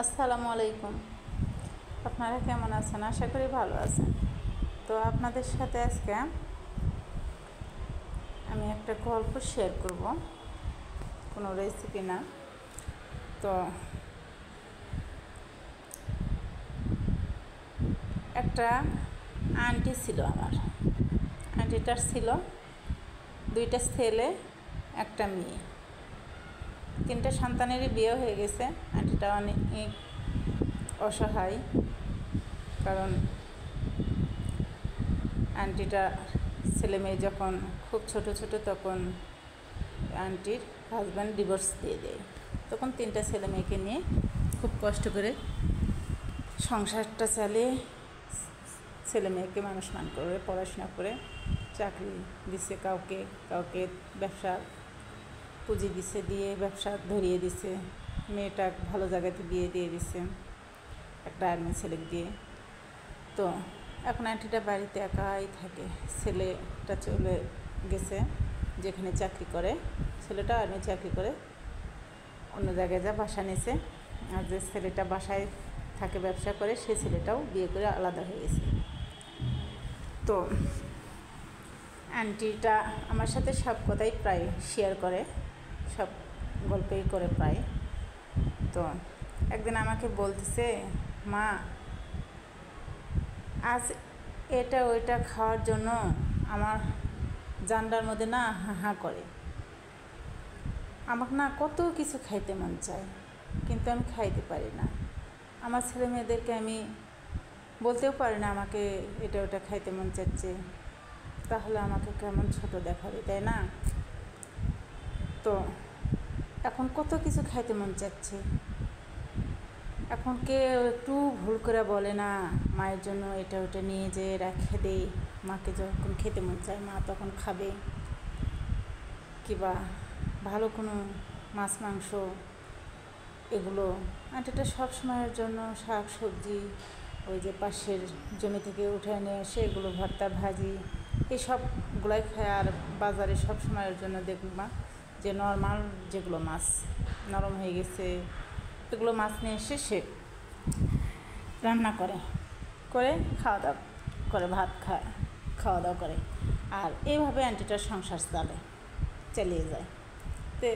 আসসালামু আলাইকুম। আপনারা কেমন আছেন? আশা করি ভালো আছেন। তো আপনাদের সাথে আজকে আমি একটা গল্প শেয়ার করব, কোনো রেসিপি না। তো একটা আন্টি ছিল আমার। আন্টিটার ছিল দুইটা ছেলে, একটা মেয়ে। তিনটা সন্তানেরই বিয়ে হয়ে গেছে। আন্টিটা অনেক অসহায়, কারণ আন্টিটা ছেলে মেয়ে যখন খুব ছোট ছোট তখন আন্টির হাজব্যান্ড ডিভোর্স দিয়ে দেয়। তখন তিনটা ছেলে মেয়েকে নিয়ে খুব কষ্ট করে সংসারটা চালিয়ে ছেলে মেয়েকে মানুষমান করে পড়াশোনা করে চাকরি দিছে, কাউকে কাউকে ব্যবসা পুঁজি দিছে, দিয়ে ব্যবসা ধরিয়ে দিছে। মেয়েটা ভালো জায়গাতে বিয়ে দিয়ে দিছে একটা আর্মি ছেলেকে দিয়ে। তো এখন আন্টিটা বাড়িতে একাই থাকে। ছেলেটা চলে গেছে যেখানে চাকরি করে, ছেলেটা আর্মি চাকরি করে অন্য জায়গায় যা বাসা নিয়েছে। আর যে ছেলেটা বাসায় থাকে ব্যবসা করে, সে ছেলেটাও বিয়ে করে আলাদা হয়ে গেছে। তো আন্টিটা আমার সাথে সব কথাই প্রায় শেয়ার করে, সব গল্পই করে প্রায়। তো একদিন আমাকে বলতেছে, মা আজ এটা ওইটা খাওয়ার জন্য আমার জানলার মধ্যে না হা হা করে। আমাকে না কত কিছু খাইতে মন চায়, কিন্তু আমি খাইতে পারি না। আমার ছেলে মেয়েদেরকে আমি বলতেও পারি না আমাকে এটা ওটা খাইতে মন চাচ্ছে, তাহলে আমাকে কেমন ছোট দেখাবে, তাই না? তো এখন কত কিছু খাইতে মন চাচ্ছে। এখন কেউ একটু ভুল করে বলে না মায়ের জন্য এটা ওটা নিয়ে যে রেখে দেয়, মাকে যখন খেতে মন চায় মা তখন খাবে, কিবা ভালো কোনো মাছ মাংস এগুলো আন্টিটা সব সময়ের জন্য শাক সবজি ওই যে পাশের জমি থেকে উঠে এনে এসে এগুলো ভর্তা ভাজি এই সবগুলাই খায়। আর বাজারে সব সময়ের জন্য দেখবা যে নর্মাল যেগুলো মাছ নরম হয়ে গেছে এগুলো মাছ নিয়ে এসে সে রান্না করে খাওয়া দাওয়া করে, ভাত খাওয়া দাওয়া করে। আর এইভাবে আন্টিটার সংসার চালিয়ে যায়। তো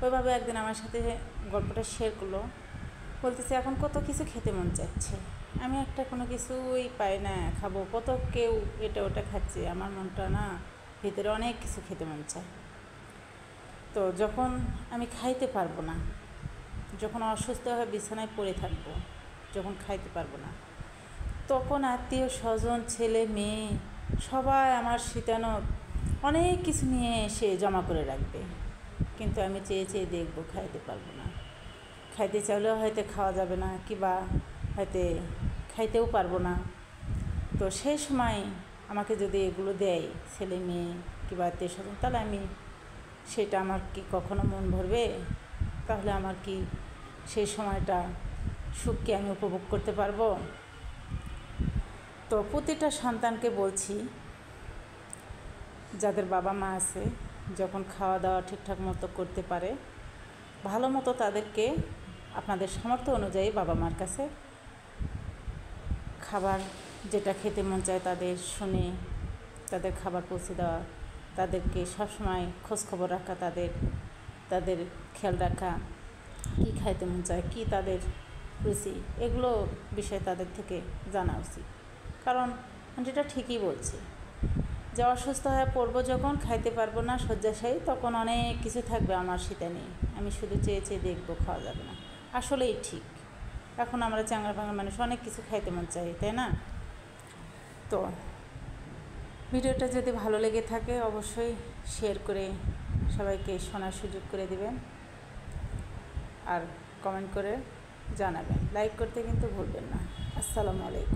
ওইভাবে একদিন আমার সাথে গল্পটা শেয়ার করলো, বলতেছে এখন কত কিছু খেতে মন চাচ্ছে, আমি একটা কোনো কিছুই পাই না খাবো, কত কেউ এটা ওটা খাচ্ছে, আমার মনটা না ভিতরে অনেক কিছু খেতে মন চায়। তো যখন আমি খাইতে পারবো না, যখন অসুস্থ হয়ে বিছানায় পড়ে থাকবো, যখন খাইতে পারবো না, তখন আত্মীয় স্বজন ছেলে মেয়ে সবাই আমার শীতানোর অনেক কিছু নিয়ে এসে জমা করে রাখবে, কিন্তু আমি চেয়ে চেয়ে দেখবো, খাইতে পারবো না। খাইতে চাইলেও হয়তো খাওয়া যাবে না, কিবা হয়তো খাইতেও পারবো না। তো সেই সময় আমাকে যদি এগুলো দেয় ছেলে মেয়ে কিবা আত্মীয় স্বজন, তাহলে আমি সেটা আমার কি কখনো মন ভরবে? তাহলে আমার কি সেই সময়টা সুখকে আমি উপভোগ করতে পারবো? তো প্রতিটা সন্তানকে বলছি, যাদের বাবা মা আছে, যখন খাওয়া দাওয়া ঠিকঠাক মতো করতে পারে, ভালো মতো তাদেরকে আপনাদের সামর্থ্য অনুযায়ী বাবা মার কাছে খাবার যেটা খেতে মন চায় তাদের শুনে তাদের খাবার পৌঁছে দেওয়া, তাদেরকে সবসময় খোঁজখবর রাখা, তাদের খেয়াল রাখা, কী খাইতে মন চায়, কী তাদের রুচি, এগুলো বিষয়ে তাদের থেকে জানা উচিত। কারণ যেটা ঠিকই বলছে যে অসুস্থ হয়ে পড়বো যখন, খাইতে পারবো না শয্যাশায়ী, তখন অনেক কিছু থাকবে আমার শীতে নেই, আমি শুধু চেয়ে চেয়ে দেখবো, খাওয়া যাবে না। আসলেই ঠিক, এখন আমরা চাঙ্গা ভাঙা মানুষ, অনেক কিছু খাইতে মন চাই, তাই না? তো ভিডিওটা যদি ভালো লেগে থাকে অবশ্যই শেয়ার করে সবাইকে শোনার সুযোগ করে দিবেন, আর কমেন্ট করে জানাবেন, লাইক করতে কিন্তু ভুলবেন না। আসসালামু আলাইকুম।